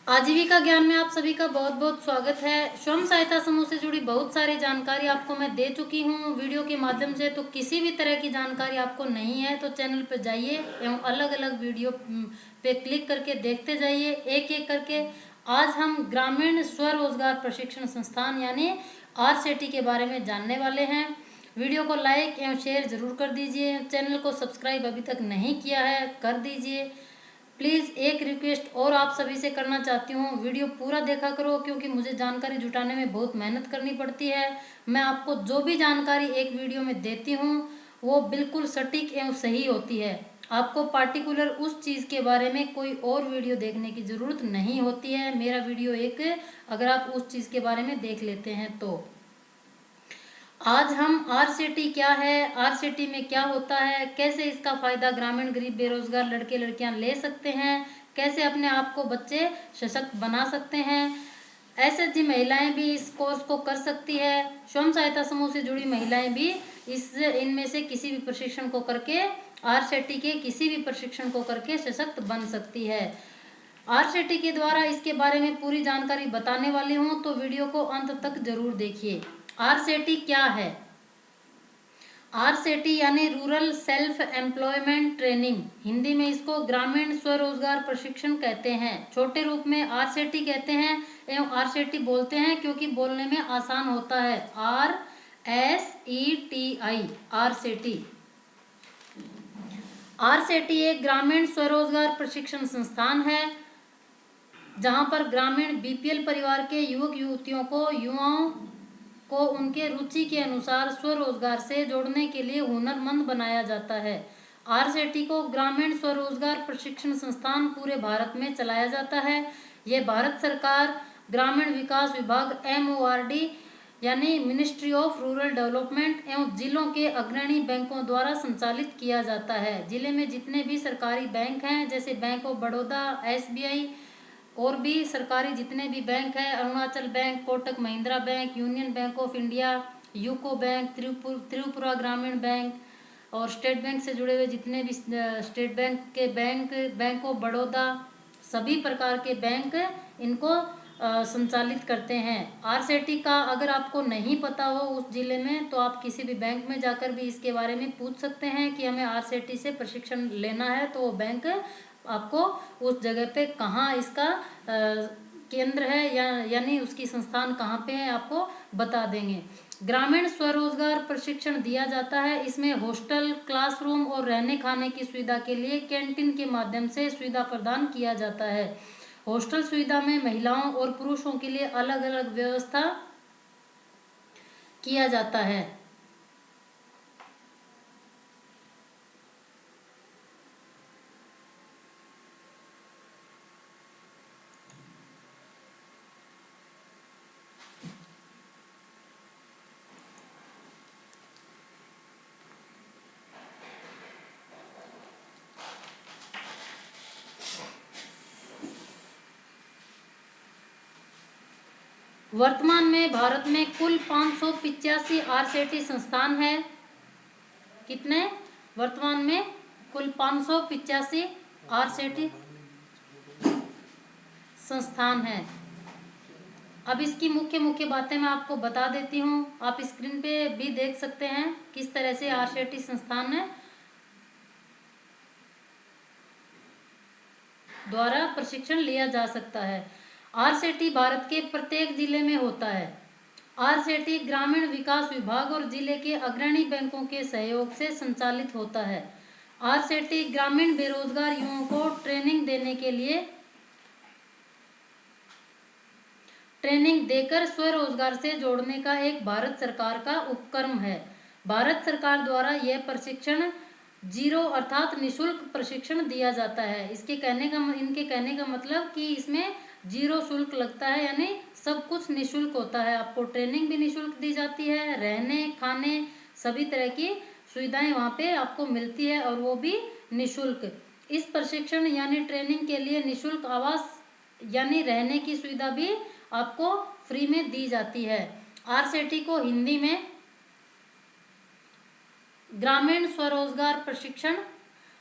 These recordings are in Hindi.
आजीविका ज्ञान में आप सभी का बहुत बहुत स्वागत है। स्वयं सहायता समूह से जुड़ी बहुत सारी जानकारी आपको मैं दे चुकी हूँ वीडियो के माध्यम से। तो किसी भी तरह की जानकारी आपको नहीं है तो चैनल पर जाइए एवं अलग अलग वीडियो पे क्लिक करके देखते जाइए एक एक करके। आज हम ग्रामीण स्वरोजगार प्रशिक्षण संस्थान यानी RCT के बारे में जानने वाले हैं। वीडियो को लाइक एवं शेयर जरूर कर दीजिए। चैनल को सब्सक्राइब अभी तक नहीं किया है कर दीजिए। प्लीज़ एक रिक्वेस्ट और आप सभी से करना चाहती हूँ, वीडियो पूरा देखा करो क्योंकि मुझे जानकारी जुटाने में बहुत मेहनत करनी पड़ती है। मैं आपको जो भी जानकारी एक वीडियो में देती हूँ वो बिल्कुल सटीक एवं सही होती है। आपको पार्टिकुलर उस चीज़ के बारे में कोई और वीडियो देखने की ज़रूरत नहीं होती है। मेरा वीडियो एक अगर आप उस चीज़ के बारे में देख लेते हैं तो। आज हम RCT क्या है, RCT में क्या होता है, कैसे इसका फायदा ग्रामीण गरीब बेरोजगार लड़के लड़कियां ले सकते हैं, कैसे अपने आप को बच्चे सशक्त बना सकते हैं, SHG महिलाएं भी इस कोर्स को कर सकती है, स्वयं सहायता समूह से जुड़ी महिलाएं भी इनमें से किसी भी प्रशिक्षण को करके RCT के किसी भी प्रशिक्षण को करके सशक्त बन सकती है। RCT के द्वारा इसके बारे में पूरी जानकारी बताने वाली हूँ तो वीडियो को अंत तक जरूर देखिए। RCT क्या है? RCT यानी rural self employment training, Hindi में इसको ग्रामीण स्वरोजगार प्रशिक्षण कहते हैं। छोटे रूप में RCT कहते हैं एवं RCT बोलते हैं क्योंकि बोलने में आसान होता है। RSETI RCT। RCT एक ग्रामीण स्वरोजगार प्रशिक्षण संस्थान है जहां पर ग्रामीण BPL परिवार के युवक युवतियों को युवाओं को उनके रुचि के अनुसार स्वरोजगार से जोड़ने के लिए हुनरमंद बनाया जाता है। RCT को ग्रामीण स्वरोजगार प्रशिक्षण संस्थान पूरे भारत में चलाया जाता है। ये भारत सरकार ग्रामीण विकास विभाग MORD यानी मिनिस्ट्री ऑफ रूरल डेवलपमेंट एवं जिलों के अग्रणी बैंकों द्वारा संचालित किया जाता है। जिले में जितने भी सरकारी बैंक हैं जैसे बैंक ऑफ बड़ौदा, SBI और भी सरकारी जितने भी बैंक हैं, Arunachal bank, Kotak Mahindra bank, union bank of India, UCO bank, Tripura ग्रामीण बैंक और स्टेट बैंक से जुड़े हुए जितने भी स्टेट बैंक के बैंक ऑफ बड़ौदा, सभी प्रकार के बैंक इनको संचालित करते हैं। RCT का अगर आपको नहीं पता हो उस जिले में तो आप किसी भी बैंक में जाकर भी इसके बारे में पूछ सकते हैं कि हमें RCT से प्रशिक्षण लेना है, तो वो बैंक आपको उस जगह पे कहाँ इसका केंद्र है यानी उसकी संस्थान कहाँ पे है आपको बता देंगे। ग्रामीण स्वरोजगार प्रशिक्षण दिया जाता है। इसमें हॉस्टल, क्लासरूम और रहने खाने की सुविधा के लिए कैंटीन के माध्यम से सुविधा प्रदान किया जाता है। हॉस्टल सुविधा में महिलाओं और पुरुषों के लिए अलग अलग व्यवस्था किया जाता है। वर्तमान में भारत में कुल 585 RCT संस्थान है। कितने? वर्तमान में कुल 585 RCT संस्थान है। अब इसकी मुख्य मुख्य बातें मैं आपको बता देती हूँ। आप स्क्रीन पे भी देख सकते हैं किस तरह से RCT संस्थान द्वारा प्रशिक्षण लिया जा सकता है। RCT भारत के प्रत्येक जिले में होता है। RCT ग्रामीण विकास विभाग और जिले के अग्रणी बैंकों के सहयोग से संचालित होता है। RCT ग्रामीण बेरोजगार युवाओं को ट्रेनिंग देकर स्वरोजगार से जोड़ने का एक भारत सरकार का उपक्रम है। भारत सरकार द्वारा यह प्रशिक्षण जीरो अर्थात निशुल्क प्रशिक्षण दिया जाता है। इनके कहने का मतलब कि इसमें जीरो शुल्क लगता है, यानी सब कुछ निशुल्क होता है। आपको ट्रेनिंग भी निशुल्क दी जाती है, रहने खाने सभी तरह की सुविधाएं वहाँ पे आपको मिलती है और वो भी निशुल्क। इस प्रशिक्षण यानी ट्रेनिंग के लिए निशुल्क आवास यानी रहने की सुविधा भी आपको फ्री में दी जाती है। RCT को हिंदी में ग्रामीण स्वरोजगार प्रशिक्षण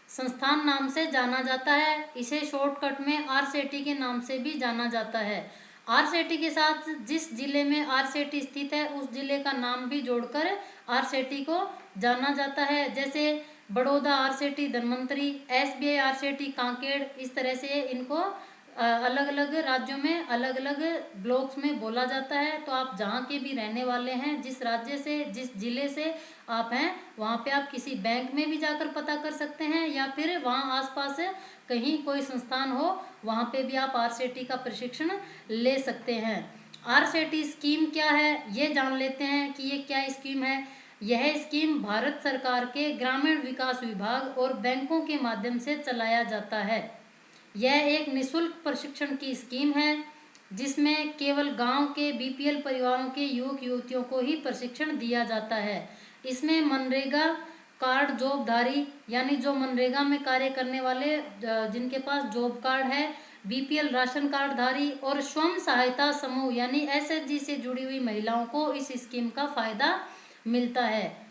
संस्थान नाम से जाना जाता है। इसे शॉर्टकट में आरसेटी के नाम से भी जाना जाता है। आरसेटी के साथ जिस जिले में आरसेटी स्थित है उस जिले का नाम भी जोड़कर आरसेटी को जाना जाता है। जैसे Baroda RSETI Dhanvantari, SBI RSETI Kanker, इस तरह से इनको अलग अलग राज्यों में अलग अलग ब्लॉक्स में बोला जाता है। तो आप जहाँ के भी रहने वाले हैं, जिस राज्य से जिस जिले से आप हैं, वहाँ पे आप किसी बैंक में भी जाकर पता कर सकते हैं, या फिर वहाँ आसपास कहीं कोई संस्थान हो वहाँ पे भी आप आरसेटी का प्रशिक्षण ले सकते हैं। आरसेटी स्कीम क्या है ये जान लेते हैं कि ये क्या स्कीम है। यह स्कीम भारत सरकार के ग्रामीण विकास विभाग और बैंकों के माध्यम से चलाया जाता है। यह एक निःशुल्क प्रशिक्षण की स्कीम है जिसमें केवल गांव के बीपीएल परिवारों के युवक युवतियों को ही प्रशिक्षण दिया जाता है। इसमें मनरेगा कार्ड जॉबधारी, यानी जो मनरेगा में कार्य करने वाले जिनके पास जॉब कार्ड है, बीपीएल राशन कार्ड धारी और स्वयं सहायता समूह यानी एसएचजी से जुड़ी हुई महिलाओं को इस स्कीम का फायदा मिलता है।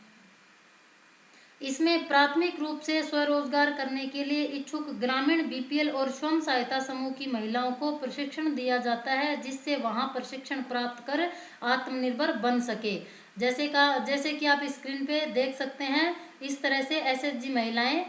इसमें प्राथमिक रूप से स्वरोजगार करने के लिए इच्छुक ग्रामीण बीपीएल और स्वयं सहायता समूह की महिलाओं को प्रशिक्षण दिया जाता है, जिससे वहां प्रशिक्षण प्राप्त कर आत्मनिर्भर बन सके। जैसे कि आप स्क्रीन पे देख सकते हैं, इस तरह से एसएचजी महिलाएं,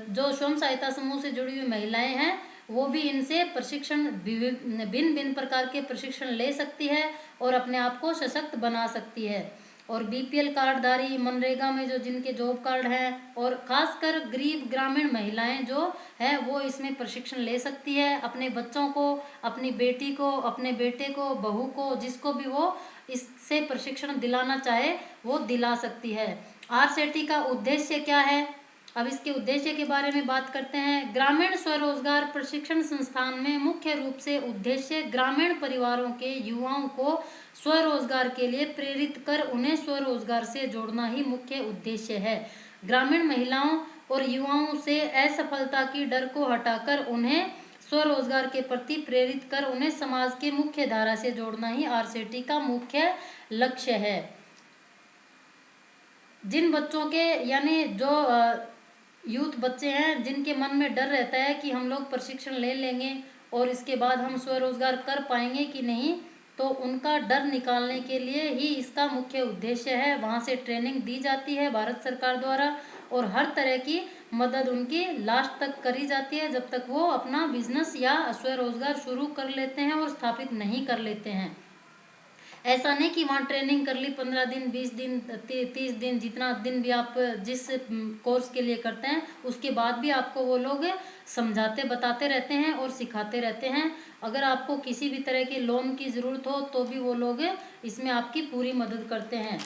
जो स्वयं सहायता समूह से जुड़ी हुई महिलाएं हैं, वो भी इनसे प्रशिक्षण भिन्न भिन्न प्रकार के प्रशिक्षण ले सकती है और अपने आप को सशक्त बना सकती है। और बीपीएल कार्डधारी, मनरेगा में जो जिनके जॉब कार्ड हैं, और खासकर गरीब ग्रामीण महिलाएं जो है वो इसमें प्रशिक्षण ले सकती है। अपने बच्चों को, अपनी बेटी को, अपने बेटे को, बहू को, जिसको भी वो इससे प्रशिक्षण दिलाना चाहे वो दिला सकती है। आरसेटी का उद्देश्य क्या है, अब इसके उद्देश्य के बारे में बात करते हैं। ग्रामीण स्वरोजगार प्रशिक्षण संस्थान में मुख्य रूप से उद्देश्य ग्रामीण परिवारों के युवाओं को स्वरोजगार के लिए प्रेरित कर उन्हें स्वरोजगार से जोड़ना ही मुख्य उद्देश्य है। ग्रामीण महिलाओं और युवाओं से असफलता की डर को हटाकर उन्हें स्वरोजगार के प्रति प्रेरित कर उन्हें समाज के मुख्य धारा से जोड़ना ही आरसेटी का मुख्य लक्ष्य है। जिन बच्चों के, यानी जो यूथ बच्चे हैं जिनके मन में डर रहता है कि हम लोग प्रशिक्षण ले लेंगे और इसके बाद हम स्वरोजगार कर पाएंगे कि नहीं, तो उनका डर निकालने के लिए ही इसका मुख्य उद्देश्य है। वहाँ से ट्रेनिंग दी जाती है भारत सरकार द्वारा और हर तरह की मदद उनकी लास्ट तक करी जाती है जब तक वो अपना बिजनेस या स्वरोजगार शुरू कर लेते हैं और स्थापित नहीं कर लेते हैं। ऐसा नहीं कि वहाँ ट्रेनिंग कर ली 15 दिन, 20 दिन, 30 दिन, जितना दिन भी आप जिस कोर्स के लिए करते हैं उसके बाद भी आपको वो लोग समझाते बताते रहते हैं और सिखाते रहते हैं। अगर आपको किसी भी तरह के लोन की ज़रूरत हो तो भी वो लोग इसमें आपकी पूरी मदद करते हैं।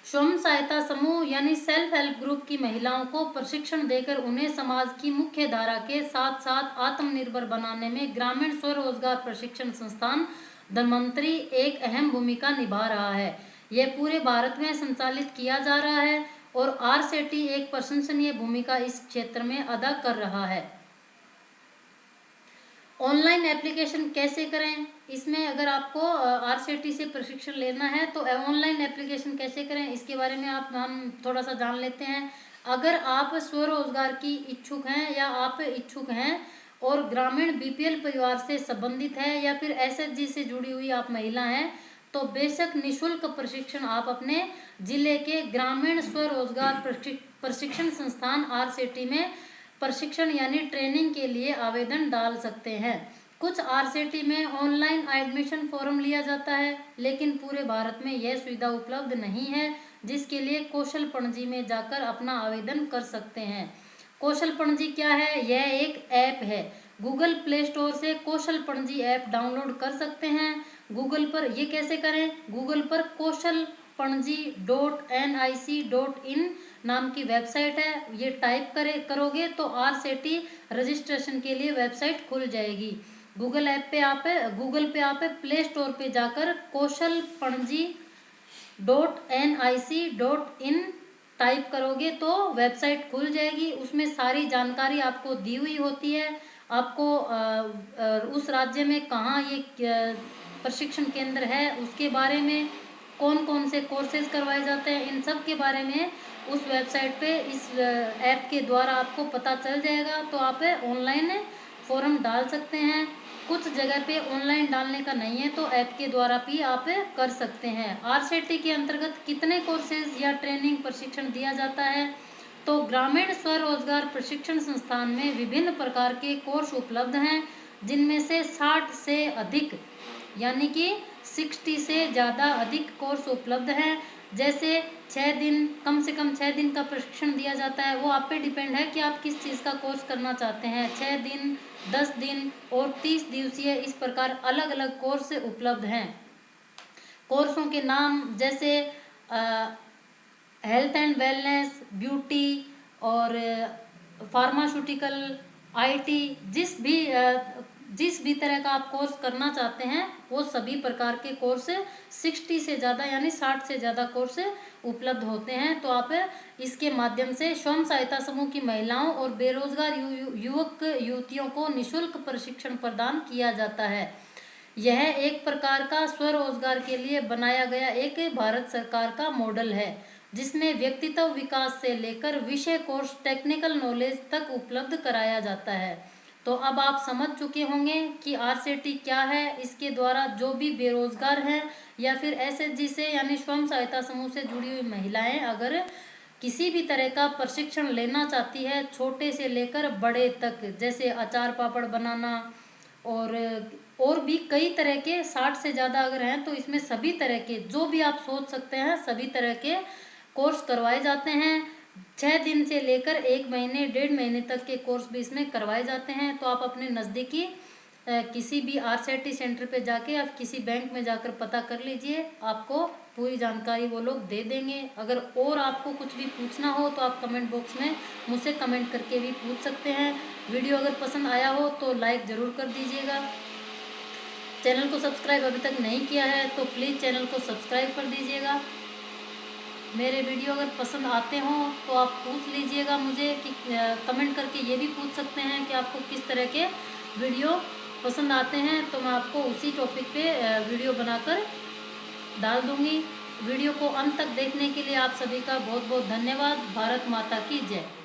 स्वयं सहायता समूह यानी सेल्फ हेल्प ग्रुप की महिलाओं को प्रशिक्षण देकर उन्हें समाज की मुख्य धारा के साथ साथ आत्मनिर्भर बनाने में ग्रामीण स्वरोजगार प्रशिक्षण संस्थान धन्वंतरी एक अहम भूमिका निभा रहा है। यह पूरे भारत में संचालित किया जा रहा है और आरसेटी एक प्रशंसनीय भूमिका इस क्षेत्र में अदा कर रहा है। ऑनलाइन एप्लीकेशन कैसे करें, इसमें अगर आपको आरसेटी से प्रशिक्षण लेना है तो ऑनलाइन एप्लीकेशन कैसे करें इसके बारे में हम थोड़ा सा जान लेते हैं। अगर आप स्वरोजगार की इच्छुक हैं या आप इच्छुक हैं और ग्रामीण बीपीएल परिवार से संबंधित है या फिर एसएचजी से जुड़ी हुई आप महिला हैं, तो बेशक निःशुल्क प्रशिक्षण आप अपने जिले के ग्रामीण स्वरोजगार प्रशिक्षण संस्थान आरसेटी में प्रशिक्षण यानी ट्रेनिंग के लिए आवेदन डाल सकते हैं। कुछ आरसेटी में ऑनलाइन एडमिशन फॉर्म लिया जाता है, लेकिन पूरे भारत में यह सुविधा उपलब्ध नहीं है, जिसके लिए कौशल पणजी में जाकर अपना आवेदन कर सकते हैं। कौशल पणजी क्या है, यह एक ऐप है। गूगल प्ले स्टोर से कौशल पणजी ऐप डाउनलोड कर सकते हैं। गूगल पर ये कैसे करें, गूगल पर कौशल पणजी.nic.in नाम की वेबसाइट है, ये टाइप करोगे तो आरसेटी रजिस्ट्रेशन के लिए वेबसाइट खुल जाएगी। गूगल पे आप प्ले स्टोर पे जाकर कौशल पणजी.nic.in टाइप करोगे तो वेबसाइट खुल जाएगी। उसमें सारी जानकारी आपको दी हुई होती है। आपको उस राज्य में कहाँ ये प्रशिक्षण केंद्र है उसके बारे में, कौन कौन से कोर्सेज करवाए जाते हैं, इन सब के बारे में उस वेबसाइट पे इस ऐप के द्वारा आपको पता चल जाएगा। तो आप ऑनलाइन फॉर्म डाल सकते हैं। कुछ जगह पे ऑनलाइन डालने का नहीं है तो ऐप के द्वारा भी आप कर सकते हैं। आरसेटी के अंतर्गत कितने कोर्सेज या ट्रेनिंग प्रशिक्षण दिया जाता है? तो ग्रामीण स्वरोजगार प्रशिक्षण संस्थान में विभिन्न प्रकार के कोर्स उपलब्ध हैं, जिनमें से 60 से अधिक यानी कि 60 से ज़्यादा अधिक कोर्स उपलब्ध हैं। जैसे 6 दिन, कम से कम 6 दिन का प्रशिक्षण दिया जाता है। वो आप पे डिपेंड है कि आप किस चीज़ का कोर्स करना चाहते हैं। 6 दिन, 10 दिन और 30 दिवसीय, इस प्रकार अलग अलग कोर्स उपलब्ध हैं। कोर्सों के नाम जैसे हेल्थ एंड वेलनेस, ब्यूटी और फार्मास्यूटिकल, आईटी, जिस भी तरह का आप कोर्स करना चाहते हैं वो सभी प्रकार के कोर्स 60 से ज़्यादा यानी 60 से ज़्यादा कोर्स उपलब्ध होते हैं। तो आप इसके माध्यम से स्वयं सहायता समूह की महिलाओं और बेरोजगार युवक युवतियों को निःशुल्क प्रशिक्षण प्रदान किया जाता है। यह एक प्रकार का स्वरोजगार के लिए बनाया गया एक भारत सरकार का मॉडल है, जिसमें व्यक्तित्व विकास से लेकर विषय कोर्स टेक्निकल नॉलेज तक उपलब्ध कराया जाता है। तो अब आप समझ चुके होंगे कि आरसेटी क्या है। इसके द्वारा जो भी बेरोजगार हैं या फिर एसएचजी से यानी स्वयं सहायता समूह से जुड़ी हुई महिलाएं अगर किसी भी तरह का प्रशिक्षण लेना चाहती है, छोटे से लेकर बड़े तक, जैसे अचार पापड़ बनाना और भी कई तरह के 60 से ज़्यादा अगर हैं तो इसमें सभी तरह के जो भी आप सोच सकते हैं सभी तरह के कोर्स करवाए जाते हैं। 6 दिन से लेकर 1 महीने 1.5 महीने तक के कोर्स भी इसमें करवाए जाते हैं। तो आप अपने नज़दीकी किसी भी आरसेटी सेंटर पे जाके आप किसी बैंक में जाकर पता कर लीजिए, आपको पूरी जानकारी वो लोग दे देंगे। अगर और आपको कुछ भी पूछना हो तो आप कमेंट बॉक्स में मुझसे कमेंट करके भी पूछ सकते हैं। वीडियो अगर पसंद आया हो तो लाइक ज़रूर कर दीजिएगा। चैनल को सब्सक्राइब अभी तक नहीं किया है तो प्लीज़ चैनल को सब्सक्राइब कर दीजिएगा। मेरे वीडियो अगर पसंद आते हों तो आप पूछ लीजिएगा मुझे कि कमेंट करके ये भी पूछ सकते हैं कि आपको किस तरह के वीडियो पसंद आते हैं, तो मैं आपको उसी टॉपिक पे वीडियो बनाकर डाल दूँगी। वीडियो को अंत तक देखने के लिए आप सभी का बहुत बहुत धन्यवाद। भारत माता की जय।